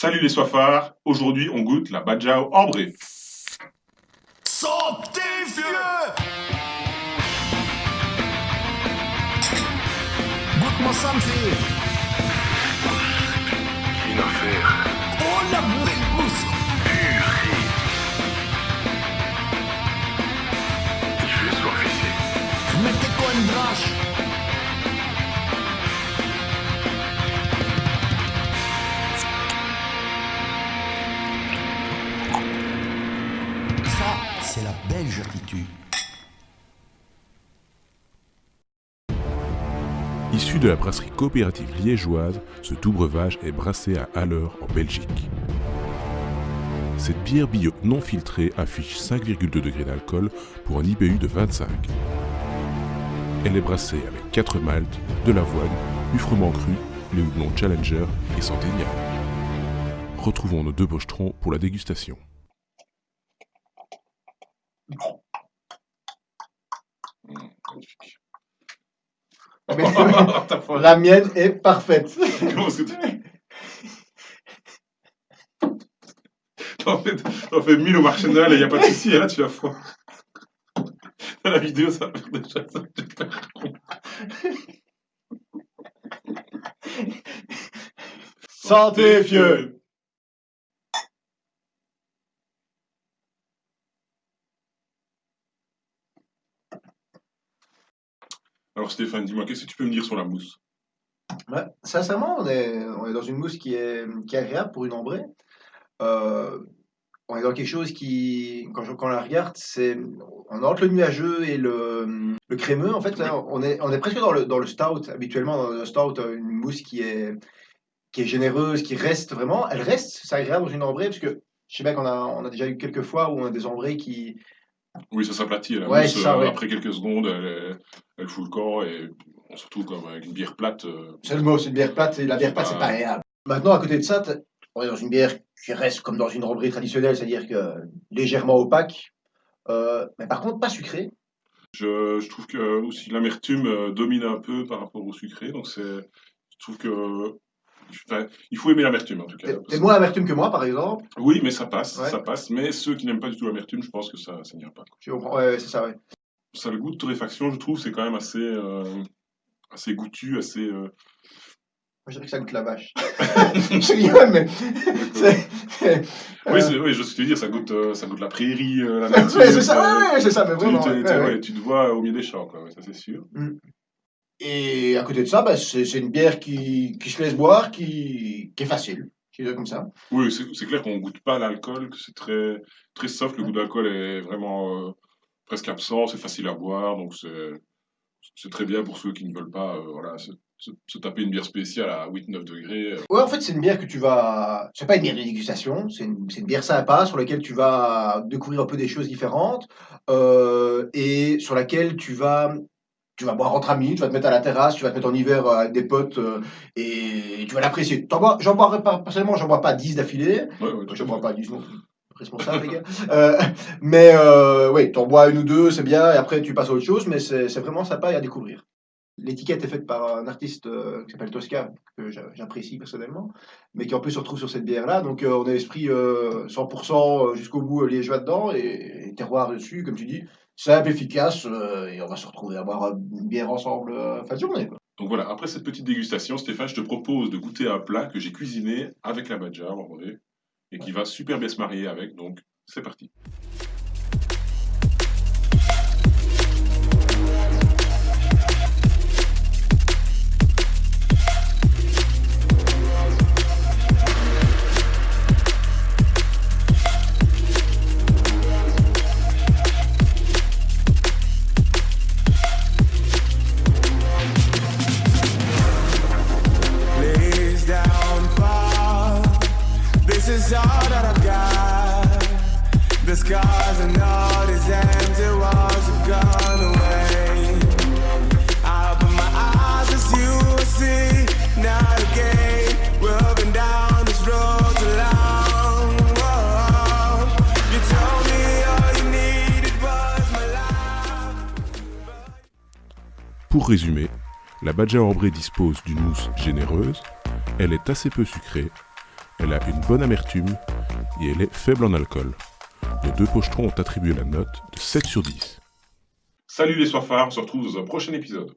Salut les soifards, aujourd'hui on goûte la Bajao ambrée. Santé, vieux! Goûte-moi ça, m'fille! Une affaire. Oh, la belle mousse! Purée. Je vais soif ici. Mettez quoi une drache? Ça, c'est la belge qui tue. Issu de la brasserie coopérative liégeoise, ce doux breuvage est brassé à Haller en Belgique. Cette bière bio non filtrée affiche 5,2 degrés d'alcool pour un IBU de 25. Elle est brassée avec 4 maltes, de l'avoine, du froment cru, les houblons Challenger et Centennial. Retrouvons nos deux pochetrons pour la dégustation. Magnifique. La mienne est parfaite. Comment est-ce que t'en fais 1000 au Marchandal et y a pas de souci, et là tu la froid. Dans la vidéo ça va faire déjà ça. Santé, vieux. Alors Stéphane, dis-moi, qu'est-ce que tu peux me dire sur la mousse? Ouais, sincèrement, on est dans une mousse qui est agréable pour une ambrée. Euh, on est dans quelque chose qui, quand on la regarde, on a entre le nuageux et le crémeux. En fait, là, on est presque dans le stout. Habituellement, dans le stout, une mousse qui est généreuse, qui reste vraiment. Elle reste, c'est agréable dans une ambrée, parce que je sais bien on a déjà eu quelques fois où on a des ambrées qui. Oui, ça s'aplatit, la Ouais, mousse, c'est ça, ouais. après quelques secondes, elle fout le corps et on se retrouve comme avec une bière plate. C'est le mot, c'est une bière plate, et la bière plate, c'est pas agréable. Maintenant, à côté de ça, on est dans une bière qui reste comme dans une ambrée traditionnelle, c'est-à-dire que légèrement opaque, mais par contre pas sucrée. Je trouve que aussi l'amertume domine un peu par rapport au sucré, donc je trouve que enfin, il faut aimer l'amertume en tout cas. T'es moins amertume que moi, par exemple. Oui, mais ça passe, Ouais. ça passe. Mais ceux qui n'aiment pas du tout l'amertume, je pense que ça n'ira pas. Tu comprends? Ouais, c'est ça, ouais. Ça, le goût de torréfaction, je trouve, c'est quand même assez goûtu, assez. Moi, je dirais que ça goûte la vache. Je rigole, mais. Oui, je sais ce que tu veux dire, ça goûte la prairie, la nature. Ouais, c'est ça, ouais, c'est ça, mais vraiment. Tu te vois au milieu des champs, quoi, ouais, ça c'est sûr. Et à côté de ça, bah, c'est une bière qui se laisse boire, qui est facile. Je dirais comme ça. Oui, c'est clair qu'on goûte pas l'alcool, que c'est très, très soft, le goût d'alcool est vraiment presque absent, c'est facile à boire, donc c'est très bien pour ceux qui ne veulent pas voilà, se taper une bière spéciale à 8-9 degrés. Ouais, en fait, c'est une bière que tu vas. C'est pas une bière de dégustation, c'est une bière sympa sur laquelle tu vas découvrir un peu des choses différentes et sur laquelle tu vas boire entre amis, tu vas te mettre à la terrasse, tu vas te mettre en hiver avec des potes et tu vas l'apprécier. J'en boirais pas, personnellement, j'en bois pas 10 d'affilée. Ouais, Je bois pas 10 non plus. Responsable, les gars. Mais oui, t'en bois une ou deux, c'est bien, et après tu passes à autre chose, mais c'est vraiment sympa à découvrir. L'étiquette est faite par un artiste qui s'appelle Tosca, que j'apprécie personnellement, mais qui en plus se retrouve sur cette bière-là. Donc on a l'esprit 100% jusqu'au bout liégeois dedans et terroir dessus, comme tu dis, simple, efficace, et on va se retrouver à boire une bière ensemble fin de journée, quoi. Donc voilà, après cette petite dégustation, Stéphane, je te propose de goûter un plat que j'ai cuisiné avec la Bajao en vrai, et qui va super bien se marier avec, donc c'est parti. Please don't fall. This is all that I've got. The scars and all these empty walls have gone away. I open my eyes as you see. Not again. We're up down this road too long. Whoa. You told me all you needed was my love. Pour résumer, la Bajao ambrée dispose d'une mousse généreuse, elle est assez peu sucrée, Elle a une bonne amertume et elle est faible en alcool. Nos deux pochetrons ont attribué la note de 7 sur 10. Salut les soifards, on se retrouve dans un prochain épisode.